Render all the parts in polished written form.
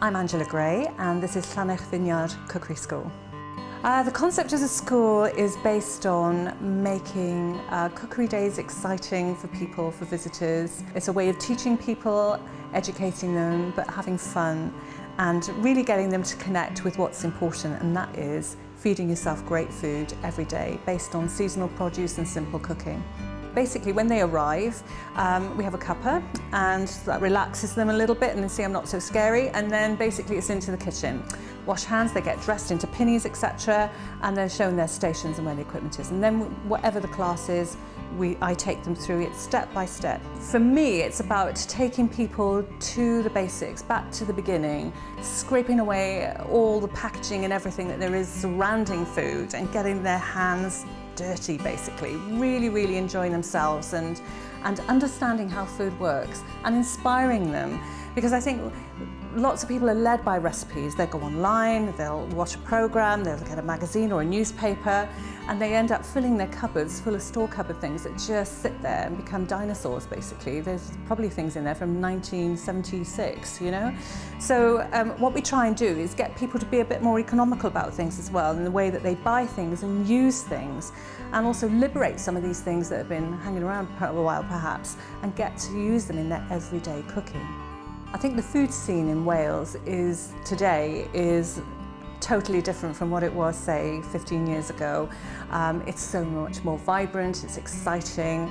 I'm Angela Gray and this is Llanech Vineyard Cookery School. The concept of the school is based on making cookery days exciting for people, for visitors. It's a way of teaching people, educating them, but having fun and really getting them to connect with what's important, and that is feeding yourself great food every day based on seasonal produce and simple cooking. Basically, when they arrive, we have a cuppa and that relaxes them a little bit and they see I'm not so scary, and then basically it's into the kitchen. Wash hands, they get dressed into pinnies, etc., and they're shown their stations and where the equipment is. And then whatever the class is, I take them through it step by step. For me, it's about taking people to the basics, back to the beginning, scraping away all the packaging and everything that there is surrounding food and getting their hands dirty, basically. Really enjoying themselves and understanding how food works and inspiring them. Because I think lots of people are led by recipes. They go online, they'll watch a program, they'll get a magazine or a newspaper, and they end up filling their cupboards full of store cupboard things that just sit there and become dinosaurs, basically. There's probably things in there from 1976, you know? So what we try and do is get people to be a bit more economical about things as well, in the way that they buy things and use things, and also liberate some of these things that have been hanging around for a while perhaps, and get to use them in their everyday cooking. I think the food scene in Wales today is totally different from what it was, say, 15 years ago. It's so much more vibrant, it's exciting.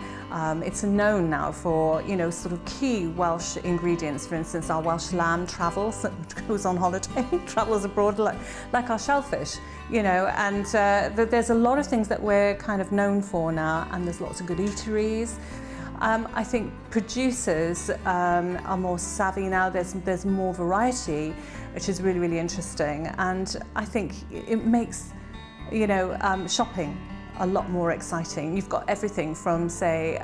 It's known now for, you know, sort of key Welsh ingredients. For instance, our Welsh lamb travels, goes on holiday, travels abroad like our shellfish, you know, and there's a lot of things that we're kind of known for now, and there's lots of good eateries. I think producers are more savvy now. There's more variety, which is really interesting, and I think it makes, you know, shopping a lot more exciting. You've got everything from, say,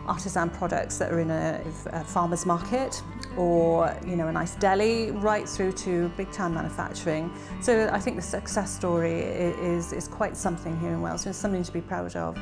artisan products that are in a farmer's market, or, you know, a nice deli, right through to big time manufacturing. So I think the success story is quite something here in Wales, and it's something to be proud of.